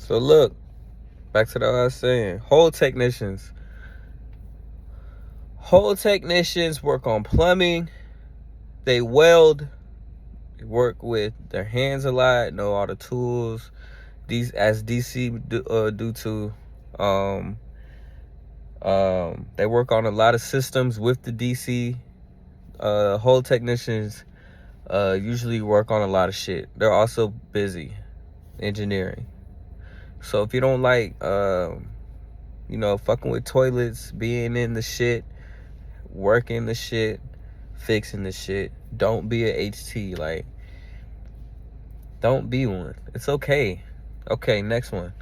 So look, back to what I was saying. Hole technicians. Hole technicians work on plumbing. They weld. They work with their hands a lot. Know all the tools. These as DC do too. They work on a lot of systems with the DC. Hole technicians usually work on a lot of shit. They're also busy engineering. So if you don't like, fucking with toilets, being in the shit, working the shit, fixing the shit, don't be a HT. Like, don't be one. It's okay. Okay, next one.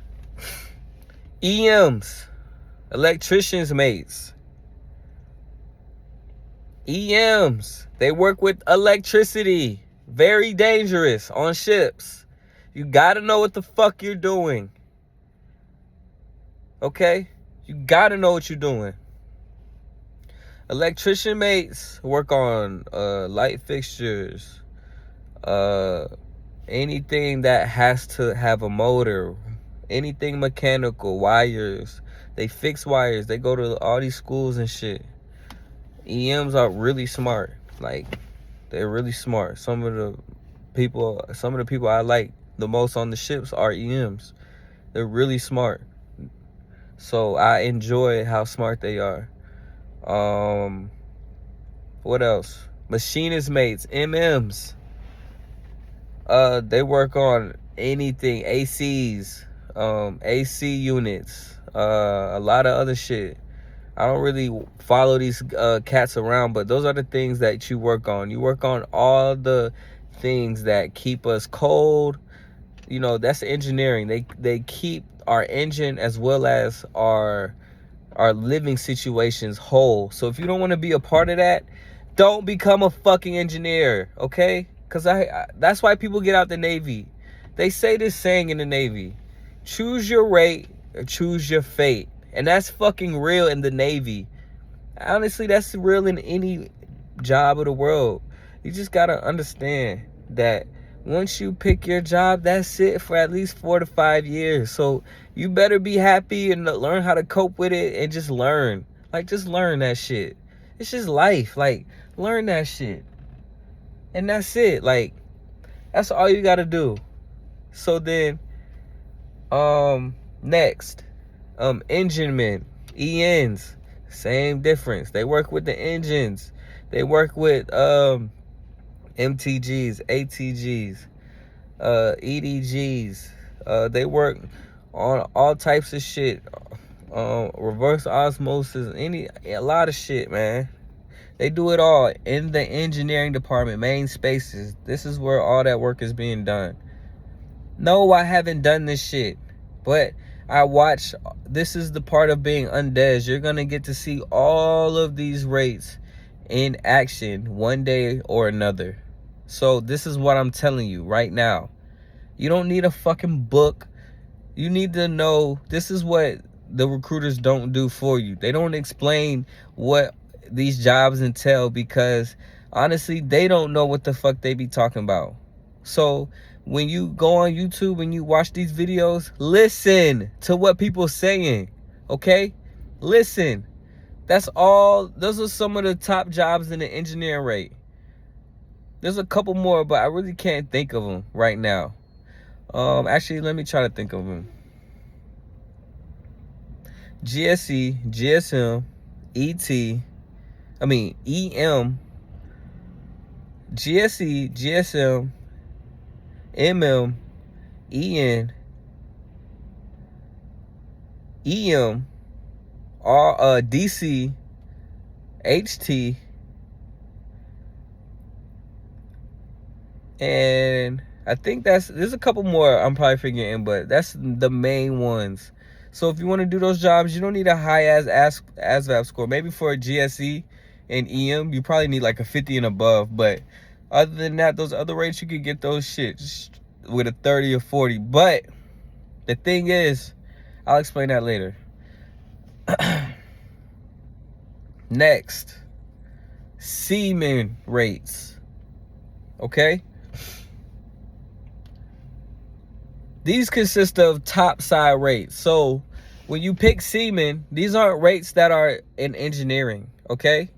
EMs, electricians mates. EMs, they work with electricity. Very dangerous on ships. You gotta know what the fuck you're doing. Okay? You gotta know what you're doing. Electrician mates work on light fixtures, anything that has to have a motor, anything mechanical, wires. They fix wires. They go to all these schools and shit. EMs are really smart. Like, they're really smart. Some of the people I like the most on the ships are EMs. They're really smart. So I enjoy how smart they are. What else? Machinist mates, MMs. They work on anything, ACs, AC units, a lot of other shit. I don't really follow these cats around, but those are the things that you work on. You work on all the things that keep us cold. You know, that's engineering. They keep our engine as well as our living situations whole. So if you don't want to be a part of that, don't become a fucking engineer, okay? Because that's why people get out the Navy. They say this saying in the Navy: choose your rate or choose your fate. And that's fucking real in the Navy. Honestly, that's real in any job of the world. You just gotta understand that once you pick your job, that's it for at least 4 to 5 years. So you better be happy and learn how to cope with it and just learn. Like, just learn that shit. It's just life. Like, learn that shit. And that's it. Like, that's all you gotta do. So then, next, engine men, ENs, same difference. They work with the engines. They work with MTGs, ATGs, EDGs. They work on all types of shit. Reverse osmosis, a lot of shit, man. They do it all in the engineering department, main spaces. This is where all that work is being done. No, I haven't done this shit, but I watch. This is the part of being undez. You're gonna get to see all of these rates in action one day or another. So this is what I'm telling you right now. You don't need a fucking book. You need to know. This is what the recruiters don't do for you. They don't explain what these jobs entail, because honestly, they don't know what the fuck they be talking about. So when you go on YouTube and you watch these videos, listen to what people saying, okay? Listen. That's all. Those are some of the top jobs in the engineering rate. There's a couple more, but I really can't think of them right now. Actually, let me try to think of them. GSE, GSM, EM, GSE, GSM, MM, EN, EM, DC, HT, and I think there's a couple more I'm probably forgetting, but that's the main ones. So if you want to do those jobs, you don't need a high ASVAB score. Maybe for a GSE and EM, you probably need like a 50 and above. But other than that, those other rates, you could get those shit just with a 30 or 40. But the thing is, I'll explain that later. Next, seaman rates. Okay? These consist of top side rates. So when you pick seamen, these aren't rates that are in engineering, okay?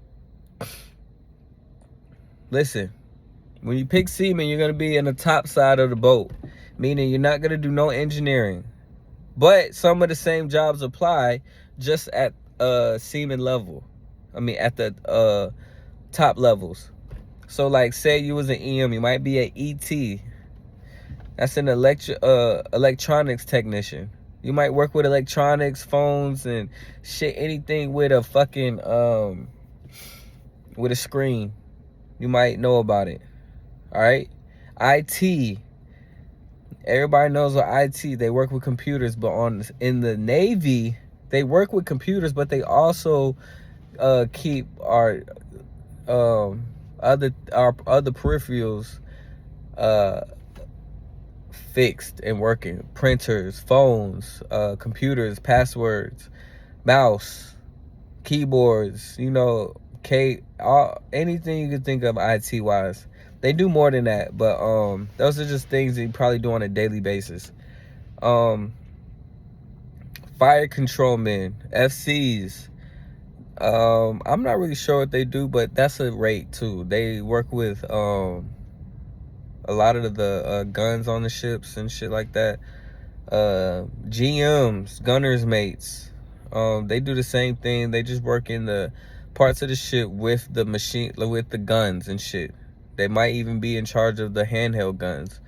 Listen, when you pick seamen, you're going to be in the top side of the boat, meaning you're not going to do no engineering. But some of the same jobs apply, just at seaman level. I mean, at the top levels. So like, say you was an EM, you might be an ET. That's an electronics technician. You might work with electronics, phones, and shit, anything with a fucking with a screen. You might know about it. All right. IT. Everybody knows what IT. They work with computers, but in the Navy, they work with computers, but they also keep our other peripherals fixed and working. Printers, phones, computers, passwords, mouse, keyboards, you know, anything you can think of IT wise. They do more than that, but those are just things that you probably do on a daily basis. Fire control men, FCs. I'm not really sure what they do, but that's a rate too. They work with a lot of the guns on the ships and shit like that. GMs, gunners mates, they do the same thing. They just work in the parts of the ship with the machine, with the guns and shit. They might even be in charge of the handheld guns,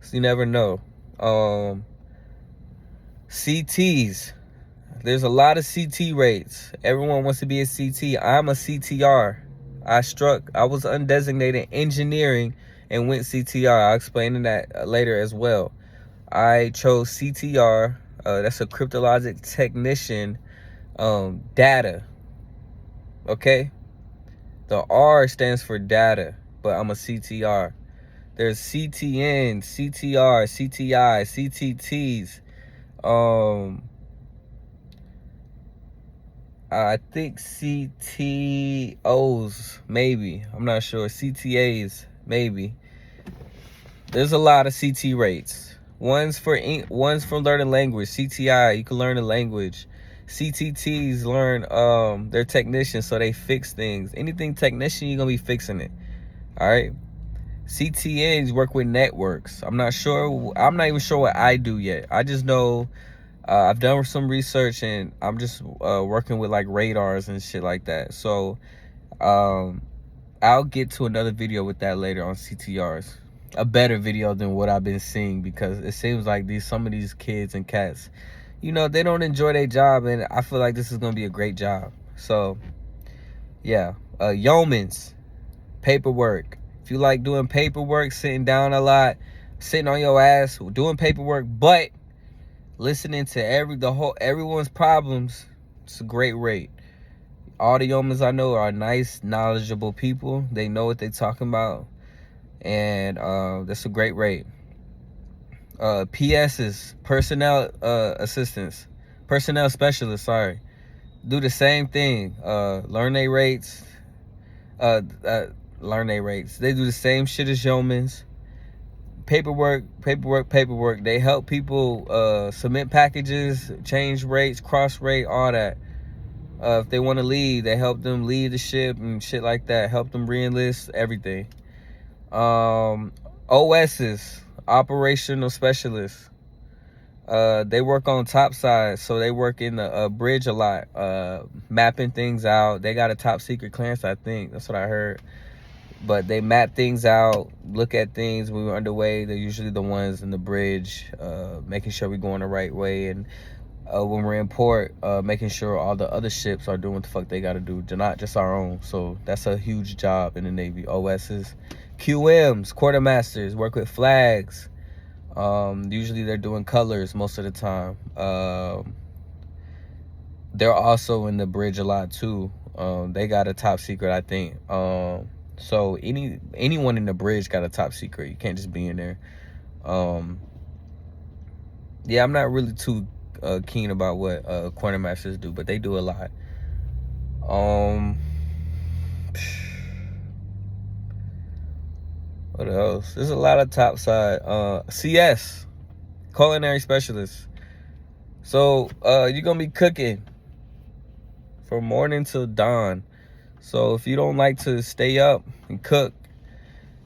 so you never know. CTs, there's a lot of CT rates. Everyone wants to be a CT. I'm a CTR. I was undesignated engineering and went CTR. I'll explain that later as well. I chose CTR. That's a cryptologic technician. Data. Okay? The R stands for data, but I'm a CTR. There's CTN, CTR, CTI, CTTs. I think CTOs, maybe. I'm not sure. CTAs, maybe. There's a lot of CT rates. One's for learning language. CTI, you can learn a language. CTTs learn, they're technicians, so they fix things. Anything technician, you're gonna be fixing it. All right. CTNs work with networks. I'm not even sure what I do yet. I just know I've done some research, and I'm just working with like radars and shit like that. So I'll get to another video with that later on CTRs. A better video than what I've been seeing, because it seems like some of these kids and cats, you know, they don't enjoy their job, and I feel like this is gonna be a great job. So yeah, yeomans, paperwork. If you like doing paperwork, sitting down a lot, sitting on your ass, doing paperwork, but listening to everyone's problems, it's a great rate. All the yeomans I know are nice, knowledgeable people. They know what they're talking about, and that's a great rate. PSs, personnel assistants, personnel specialists, sorry, do the same thing. Learn their rates. They do the same shit as yeomans. Paperwork. They help people submit packages, change rates, cross rate, all that. If they want to leave, they help them leave the ship and shit like that. Help them re-enlist, everything. OSs, operational specialists. They work on top side, so they work in the bridge a lot, mapping things out. They got a top secret clearance, I think. That's what I heard. But they map things out, look at things when we're underway. They're usually the ones in the bridge, making sure we're going the right way. And when we're in port, making sure all the other ships are doing what the fuck they got to do, not just our own. So that's a huge job in the Navy. OSs. QMs, quartermasters, work with flags. Usually they're doing colors most of the time. They're also in the bridge a lot too. They got a top secret, I think. So anyone in the bridge got a top secret. You can't just be in there. Yeah, I'm not really too keen about what quartermasters do, but they do a lot. What else? There's a lot of topside. CS, culinary specialist. So you're gonna be cooking from morning till dawn. So if you don't like to stay up and cook,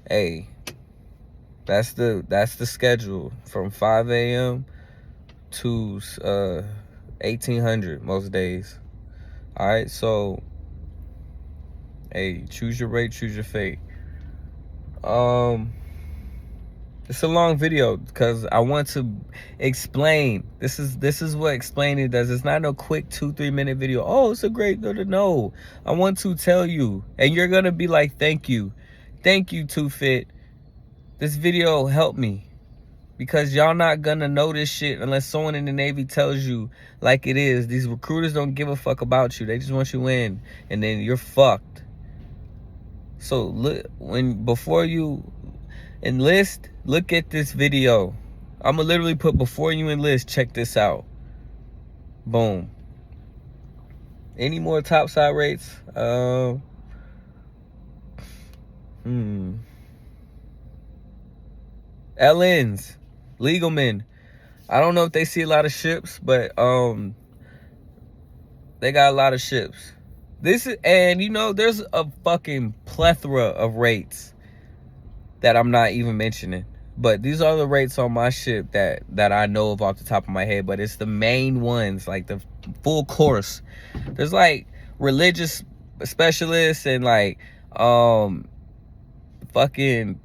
hey, that's the schedule from 5 a.m. to 1800 most days. All right, so hey, choose your rate, choose your fate. It's a long video because I want to explain. This is what explaining does. It's not no quick 2-3 minute video. Oh, it's a great video. No, I want to tell you, and you're gonna be like, thank you, Too Fit. This video helped me, because y'all not gonna know this shit unless someone in the Navy tells you like it is. These recruiters don't give a fuck about you. They just want you in, and then you're fucked. So look, before you enlist, look at this video. I'm gonna literally put before you enlist, check this out. Boom. Any more topside rates? LNs, legal men. I don't know if they see a lot of ships, but they got a lot of ships. And you know, there's a fucking plethora of rates that I'm not even mentioning. But these are the rates on my ship that I know of off the top of my head. But it's the main ones, like the full course. There's like religious specialists and like fucking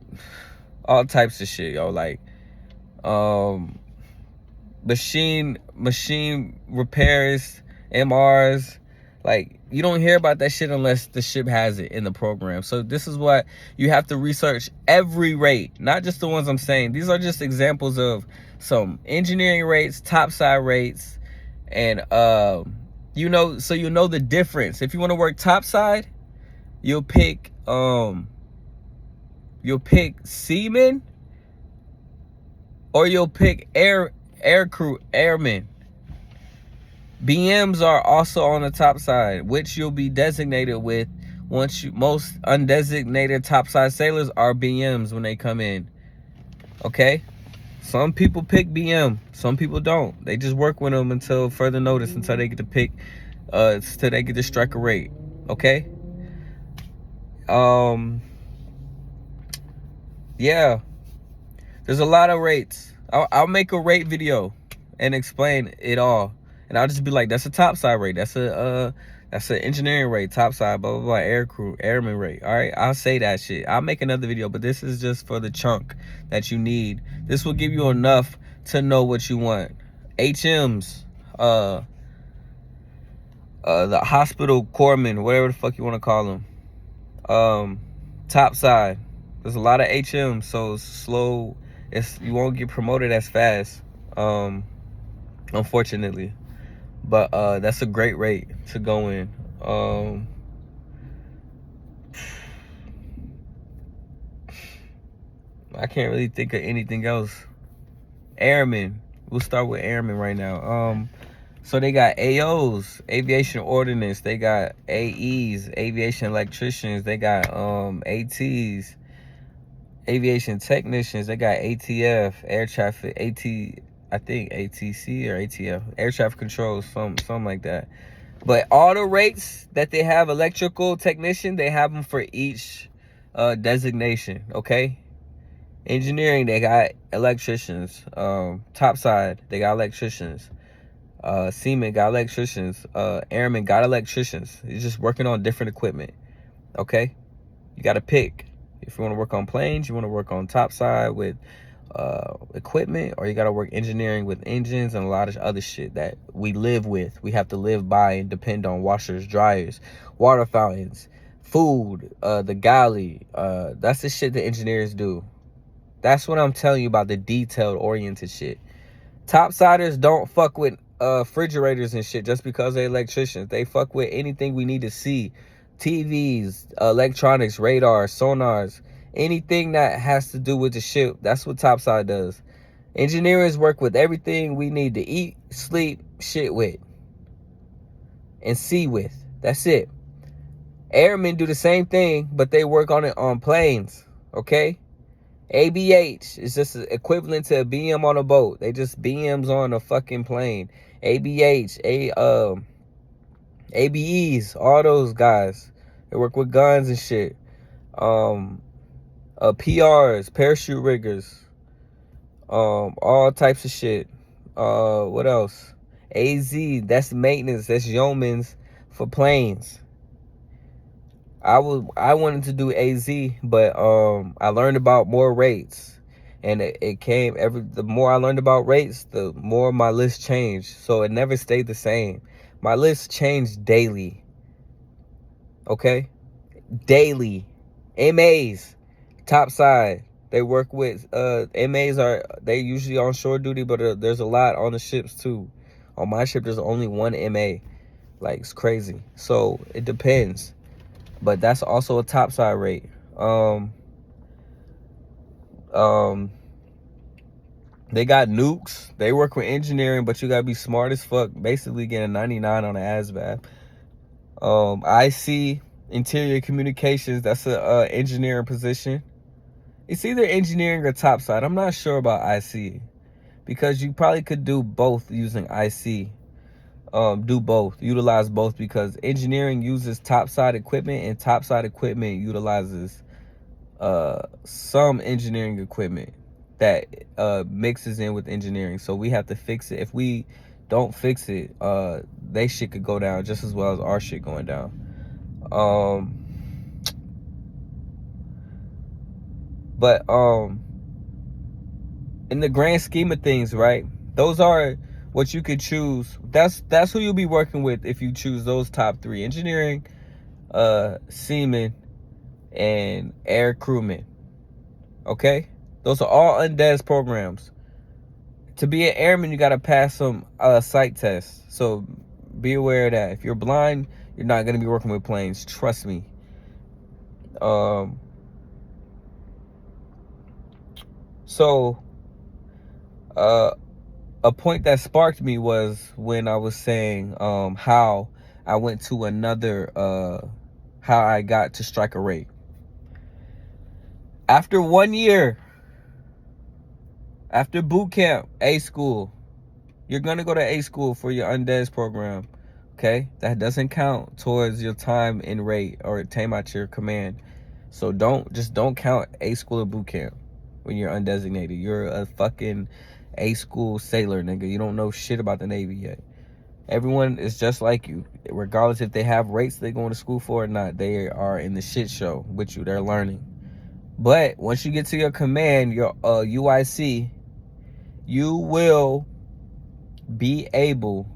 all types of shit, yo. Like machine repairs, MRs. Like, you don't hear about that shit unless the ship has it in the program. So this is what you have to research, every rate, not just the ones I'm saying. These are just examples of some engineering rates, topside rates, and you know, so you know the difference. If you want to work topside, you'll pick seamen, or you'll pick airmen. BMs are also on the top side, which you'll be designated with. Most undesignated topside sailors are BMs when they come in. Okay, some people pick BM, some people don't. They just work with them until further notice, until they get to pick, until they get to strike a rate. Okay. Yeah, there's a lot of rates. I'll make a rate video and explain it all. And I'll just be like, that's a topside rate. That's an engineering rate, topside, blah, blah, blah, airman rate. All right, I'll say that shit. I'll make another video, but this is just for the chunk that you need. This will give you enough to know what you want. HMs, the hospital corpsmen, whatever the fuck you want to call them. Topside. There's a lot of HMs, so it's slow. You won't get promoted as fast, unfortunately. But that's a great rate to go in. I can't really think of anything else. Airmen. We'll start with airmen right now. So they got AOs, aviation ordnance. They got AEs, aviation electricians. They got ATs, aviation technicians. They got ATF, air traffic, I think ATC or ATF, air traffic control, something like that. But all the rates that they have, electrical technician, they have them for each designation. Okay. Engineering, they got electricians. Topside, they got electricians. Seamen got electricians. Airmen got electricians. You're just working on different equipment. Okay, you got to pick. If you want to work on planes, you want to work on topside with equipment, or you got to work engineering with engines and a lot of other shit that we live with. We have to live by and depend on washers, dryers, water fountains, food, the galley. That's the shit that engineers do. That's what I'm telling you about, the detailed oriented shit. Topsiders don't fuck with refrigerators and shit just because they're electricians. They fuck with anything we need to see. TVs, electronics, radar, sonars, anything that has to do with the ship. That's what topside does. Engineers work with everything we need to eat, sleep, shit with, and see with. That's it. Airmen do the same thing, but they work on it on planes. Okay? ABH is just equivalent to a BM on a boat. They just BMs on a fucking plane. ABH, ABEs, all those guys. They work with guns and shit. PRs, parachute riggers, all types of shit. What else? AZ, that's maintenance, that's yeomans for planes. I wanted to do AZ, but I learned about more rates, and it came the more I learned about rates, the more my list changed. So it never stayed the same. My list changed daily. Okay, daily. MAs, topside. They work with MAs they usually on shore duty, but there's a lot on the ships too. On my ship, there's only one MA. Like, it's crazy. So it depends. But that's also a topside rate. They got nukes. They work with engineering, but you gotta be smart as fuck. Basically getting 99 on the ASVAB. IC, interior communications. That's a engineering position. It's either engineering or topside. I'm not sure about IC, because you probably could do both using IC. Do both, utilize both, because engineering uses topside equipment and topside equipment utilizes some engineering equipment that mixes in with engineering. So we have to fix it. If we don't fix it, they shit could go down just as well as our shit going down. But in the grand scheme of things, right, those are what you could choose. That's who you'll be working with if you choose those top three: engineering, seaman, and air crewman. Okay, those are all UNDES programs. To be an airman, you got to pass some sight tests. So be aware of that. If you're blind, you're not going to be working with planes. Trust me. So a point that sparked me was when I was saying how I went to another, how I got to striker rate. After 1 year, after boot camp, A school, you're going to go to A school for your UNDES program. Okay? That doesn't count towards your time in rate or time at your command. So don't count A school or boot camp when you're undesignated. You're a fucking A school sailor, nigga. You don't know shit about the Navy yet. Everyone is just like you. Regardless if they have rates they're going to school for or not, they are in the shit show with you. They're learning. But once you get to your command, your UIC, you will be able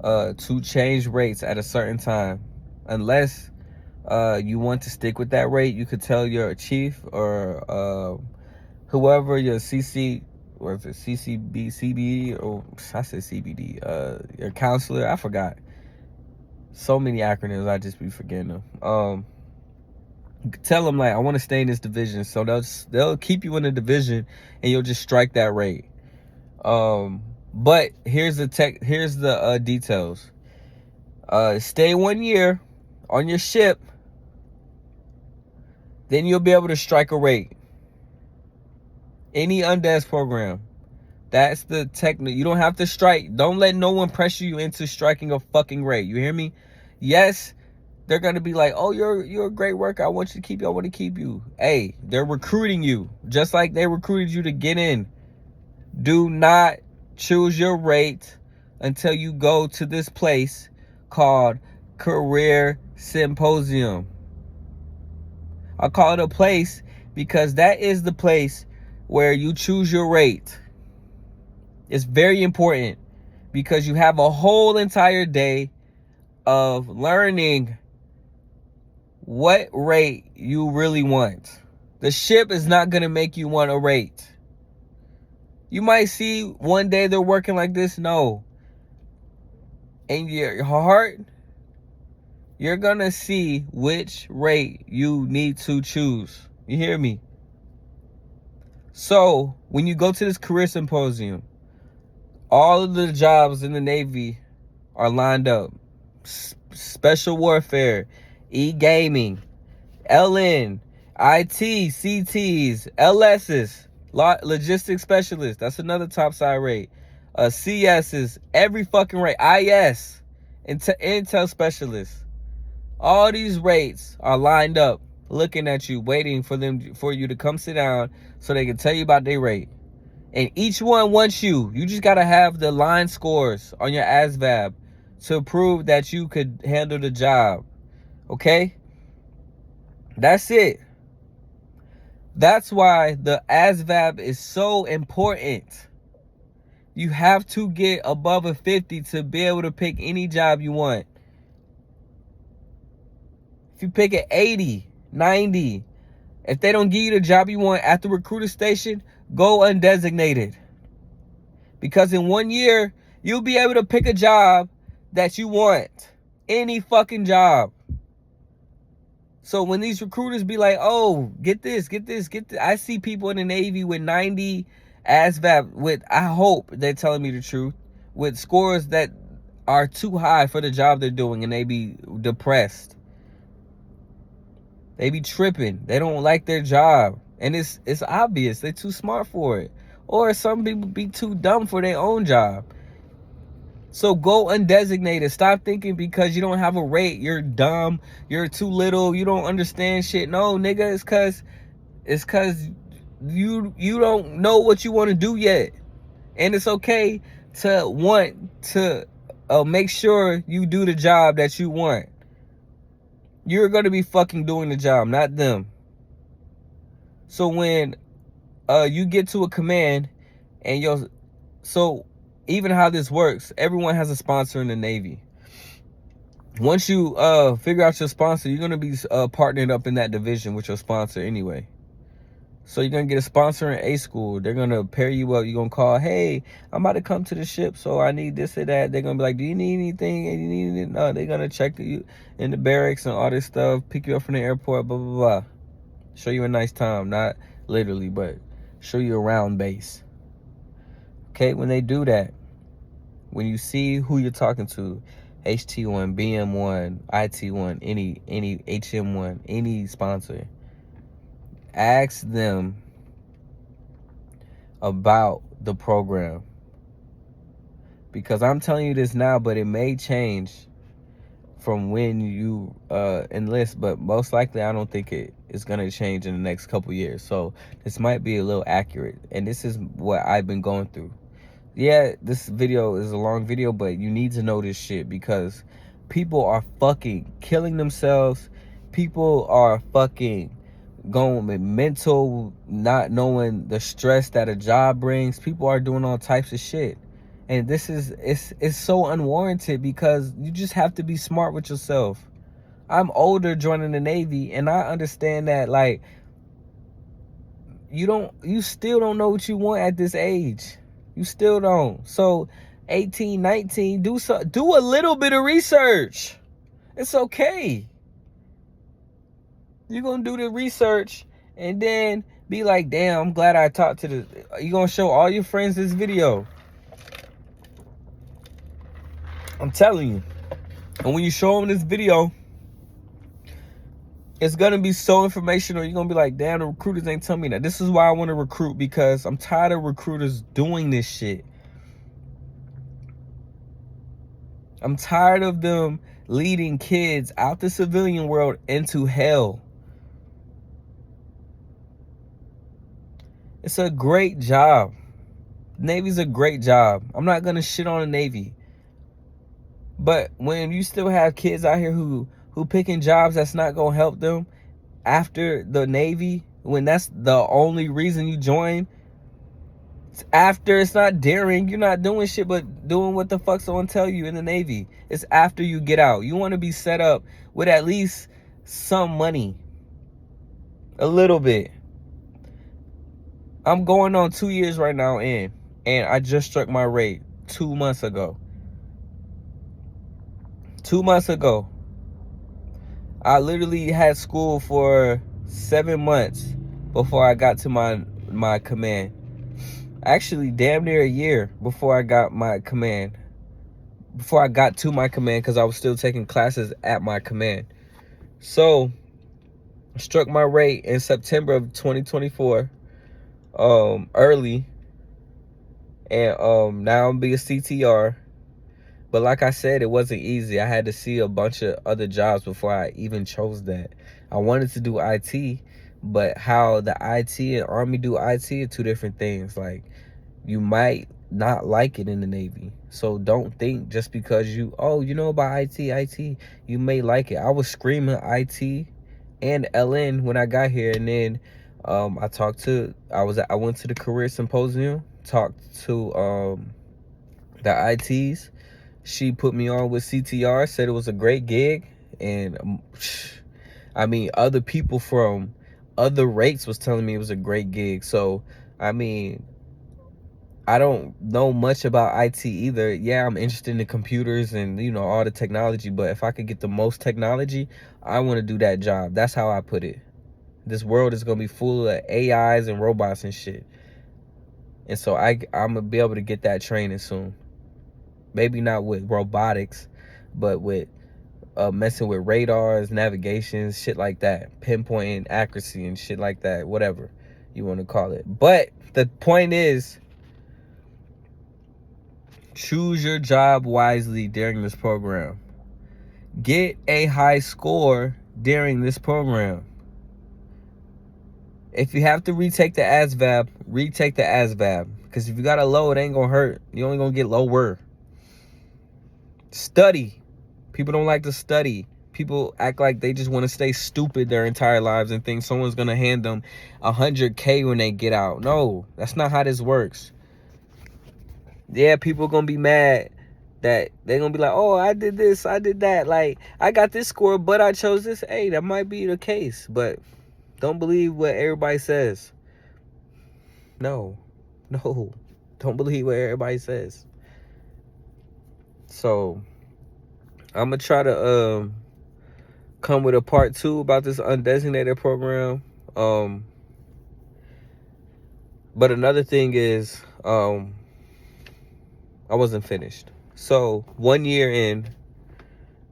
to change rates at a certain time. Unless you want to stick with that rate, you could tell your chief or whoever, your CC, or if it's CCB, CBD, or I said CBD, your counselor, I forgot. So many acronyms, I just be forgetting them. Tell them, like, I want to stay in this division. So they'll keep you in the division and you'll just strike that rate. But here's the details. Stay 1 year on your ship, then you'll be able to strike a rate. Any UNDES program. That's the technique. You don't have to strike. Don't let no one pressure you into striking a fucking rate. You hear me? Yes, they're gonna be like, oh, you're a great worker. I want you to keep you. I want to keep you. Hey, they're recruiting you just like they recruited you to get in. Do not choose your rate until you go to this place called Career Symposium. I call it a place because that is the place where you choose your rate. It's very important because you have a whole entire day of learning what rate you really want. The ship is not going to make you want a rate. You might see one day they're working like this. No. In your heart, you're going to see which rate you need to choose. You hear me? So, when you go to this career symposium, all of the jobs in the Navy are lined up. Special warfare, e-gaming, LN. IT, CTs, LSs, logistics specialists. That's another top side rate. CSs, every fucking rate. IS, Intel specialists. All these rates are lined up, looking at you, waiting for you to come sit down so they can tell you about their rate. And each one wants you. You just gotta have the line scores on your ASVAB to prove that you could handle the job. Okay? That's it. That's why the ASVAB is so important. You have to get above a 50 to be able to pick any job you want. If you pick an 80, 90, if they don't give you the job you want at the recruiter station, go undesignated. Because in 1 year, you'll be able to pick a job that you want. Any fucking job. So when these recruiters be like, oh, get this. I see people in the Navy with 90 ASVAB with, I hope they're telling me the truth, with scores that are too high for the job they're doing, and they be depressed. They be tripping. They don't like their job. And it's obvious. They're too smart for it. Or some people be too dumb for their own job. So go undesignated. Stop thinking because you don't have a rate, you're dumb, you're too little, you don't understand shit. No, nigga, it's cause you don't know what you want to do yet. And it's okay to want to make sure you do the job that you want. You're going to be fucking doing the job, not them. So when you get to a command and so even how this works, everyone has a sponsor in the Navy. Once you figure out your sponsor, you're going to be partnered up in that division with your sponsor anyway. So you're going to get a sponsor in A school. They're going to pair you up. You're going to call, hey, I'm about to come to the ship, so I need this or that. They're going to be like, do you need anything? And you need anything? No, they're going to check you in the barracks and all this stuff, pick you up from the airport, blah, blah, blah. Show you a nice time. Not literally, but show you around base. Okay, when they do that, when you see who you're talking to, HT1, BM1, IT1, any HM1, any sponsor, ask them about the program. Because I'm telling you this now, but it may change from when you enlist, but most likely I don't think it is going to change in the next couple years. So this might be a little accurate, and this is what I've been going through. Yeah, this video is a long video, but you need to know this shit because people are fucking killing themselves. People are fucking going with mental, not knowing the stress that a job brings. People are doing all types of shit. And this is, it's so unwarranted because you just have to be smart with yourself. I'm older joining the Navy, and I understand that, like, you still don't know what you want at this age. You still don't. So 18, 19, do a little bit of research. It's okay. You're going to do the research and then be like, damn, I'm glad I talked to you're going to show all your friends this video. I'm telling you. And when you show them this video, it's going to be so informational. You're going to be like, damn, the recruiters ain't telling me that. This is why I want to recruit, because I'm tired of recruiters doing this shit. I'm tired of them leading kids out the civilian world into hell. It's a great job. Navy's a great job. I'm not going to shit on the Navy. But when you still have kids out here who picking jobs that's not going to help them after the Navy, when that's the only reason you join, after, it's not daring, you're not doing shit but doing what the fuck someone tell you in the Navy. It's after you get out. You want to be set up with at least some money. A little bit. I'm going on 2 years right now and I just struck my rate 2 months ago. 2 months ago. I literally had school for 7 months before I got to my command. Actually, damn near a year before I got my command. Before I got to my command, because I was still taking classes at my command. So, Struck my rate in September of 2024, early, and now I'm be a CTR. But like I said, it wasn't easy. I had to see a bunch of other jobs before I even chose that. I wanted to do IT, but how the IT and Army do IT are two different things. Like, you might not like it in the Navy. So don't think just because you know about IT, you may like it. I was screaming IT and LN when I got here, and then I went to the career symposium, talked to the ITs. She put me on with CTR, said it was a great gig, and I mean, other people from other rates was telling me it was a great gig. So I mean, I don't know much about IT either. Yeah, I'm interested in the computers and, you know, all the technology, but if I could get the most technology, I want to do that job. That's how I put it. This world is going to be full of AIs and robots and shit. And so I'm going to be able to get that training soon. Maybe not with robotics, but with messing with radars, navigations, shit like that. Pinpointing accuracy and shit like that, whatever you want to call it. But the point is, choose your job wisely during this program. Get a high score during this program. If you have to retake the ASVAB, retake the ASVAB. Because if you got a low, it ain't going to hurt. You're only going to get lower. Study. People don't like to study. People act like they just want to stay stupid their entire lives and think someone's going to hand them 100K when they get out. No, that's not how this works. Yeah, people are going to be mad that they're going to be like, oh, I did this, I did that. Like, I got this score, but I chose this. Hey, that might be the case, but don't believe what everybody says. No, don't believe what everybody says. So I'm going to try to come with a part 2 about this undesignated program. But another thing is, I wasn't finished. So 1 year in,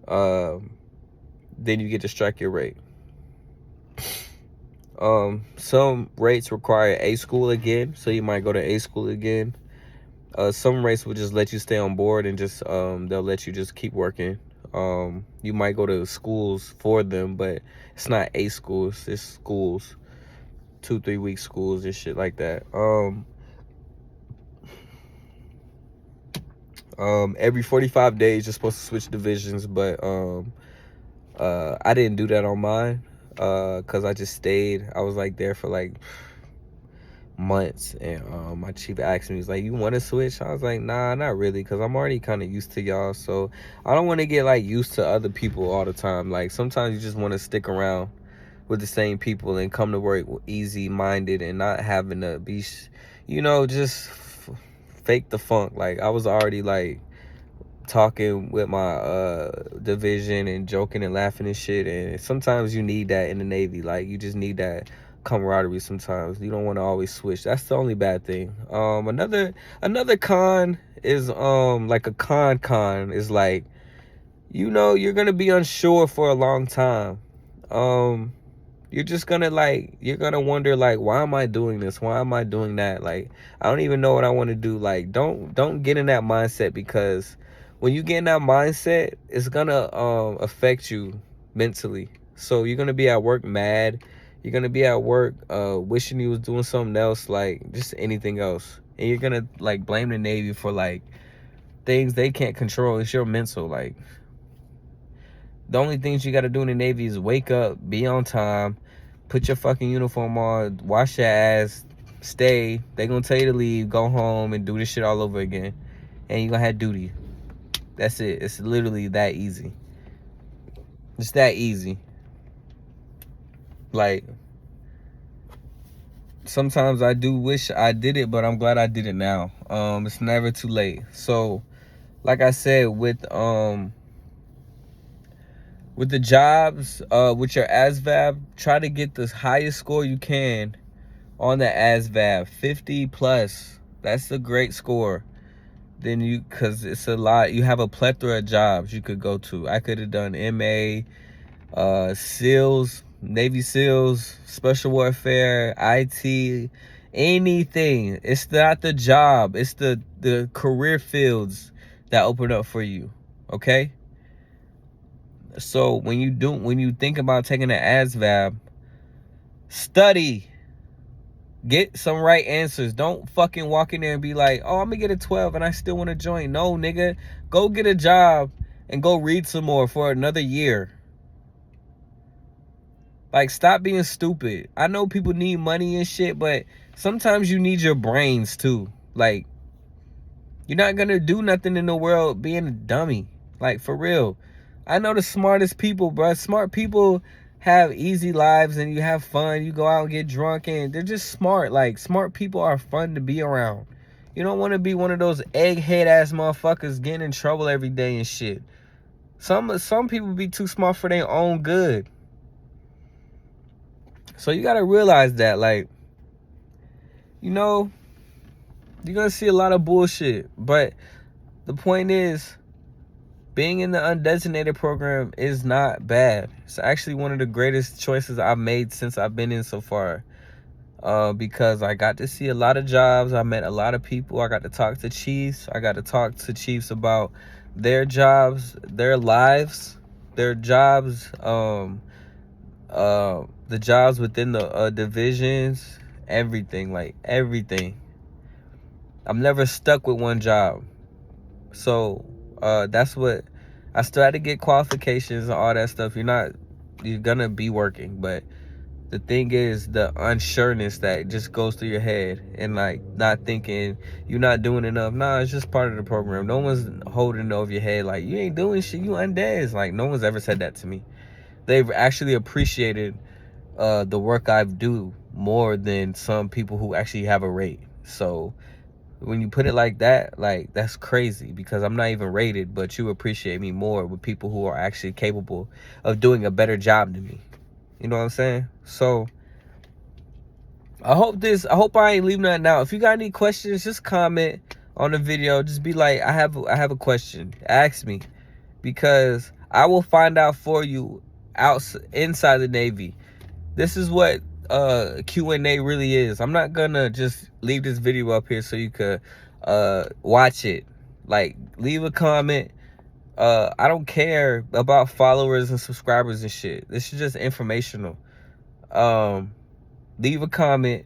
then you get to strike your rate. Some rates require A school again, so you might go to A school again. Some rates will just let you stay on board and just they'll let you just keep working. You might go to schools for them, but it's not A schools, it's schools, 2-3 week schools and shit like that. Every 45 days you're supposed to switch divisions, but I didn't do that on mine, because I just stayed. I was like there for like months, and my chief asked me, he's like, you want to switch? I was like, nah, not really, because I'm already kind of used to y'all, so I don't want to get like used to other people all the time. Like, sometimes you just want to stick around with the same people and come to work easy minded and not having to be, you know, just fake the funk. Like, I was already like talking with my division and joking and laughing and shit, and sometimes you need that in the Navy. Like, you just need that camaraderie sometimes. You don't want to always switch. That's the only bad thing. Another con is like a con is like, you know, you're gonna be unsure for a long time. You're just gonna you're gonna wonder, like, why am I doing this? Why am I doing that? Like, I don't even know what I want to do. Like, don't get in that mindset, because when you get in that mindset, it's gonna affect you mentally. So you're gonna be at work mad. You're gonna be at work wishing you was doing something else, like just anything else. And you're gonna like blame the Navy for like things they can't control. It's your mental. Like, the only things you gotta do in the Navy is wake up, be on time, put your fucking uniform on, wash your ass, stay. They gonna tell you to leave, go home, and do this shit all over again. And you gonna have duty. That's it. It's literally that easy. It's that easy. Like, sometimes I do wish I did it, but I'm glad I did it now. It's never too late. So, like I said, with the jobs, with your ASVAB, try to get the highest score you can on the ASVAB. 50 plus. That's a great score. Then because it's a lot. You have a plethora of jobs you could go to. I could have done MA, SEALs. Navy SEALs, Special Warfare, IT, anything. It's not the job. It's the career fields that open up for you. Okay? So when you think about taking an ASVAB, study. Get some right answers. Don't fucking walk in there and be like, oh, I'm gonna get a 12 and I still want to join. No, nigga. Go get a job and go read some more for another year. Like, stop being stupid. I know people need money and shit, but sometimes you need your brains too. Like, you're not gonna do nothing in the world being a dummy. Like, for real. I know the smartest people, bro. Smart people have easy lives and you have fun. You go out and get drunk and they're just smart. Like, smart people are fun to be around. You don't want to be one of those egghead ass motherfuckers getting in trouble every day and shit. Some people be too smart for their own good. So you gotta realize that, like, you know, you're gonna see a lot of bullshit. But the point is, being in the undesignated program is not bad. It's actually one of the greatest choices I've made since I've been in so far. Because I got to see a lot of jobs. I met a lot of people. I got to talk to chiefs. I got to talk to chiefs about their jobs, their lives, their jobs, the jobs within the divisions, everything, like everything. I'm never stuck with one job. So that's what I still had to get qualifications and all that stuff. You're gonna be working, but the thing is the unsureness that just goes through your head and like not thinking you're not doing enough. Nah, it's just part of the program. No one's holding it over your head like you ain't doing shit, you undead. Like, no one's ever said that to me. They've actually appreciated the work I do more than some people who actually have a rate. So when you put it like that, like, that's crazy because I'm not even rated, but you appreciate me more with people who are actually capable of doing a better job than me. You know what I'm saying? So I hope I ain't leaving nothing out. If you got any questions, just comment on the video. Just be like, I have a question. Ask me, because I will find out for you inside the Navy. This is what Q&A really is. I'm not gonna just leave this video up here so you could watch it. Like, leave a comment. I don't care about followers and subscribers and shit. This is just informational. Leave a comment,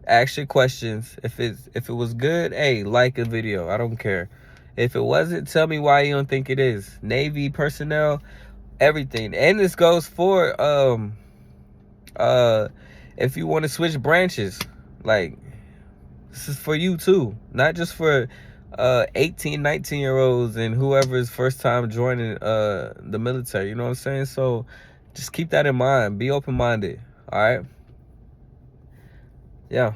ask your questions. If it was good, hey, like a video. I don't care. If it wasn't, tell me why you don't think it is. Navy personnel, everything. And this goes for if you want to switch branches, like, this is for you too, not just for 18, 19-year-olds and whoever's first time joining the military. You know what I'm saying? So just keep that in mind. Be open-minded. All right? Yeah.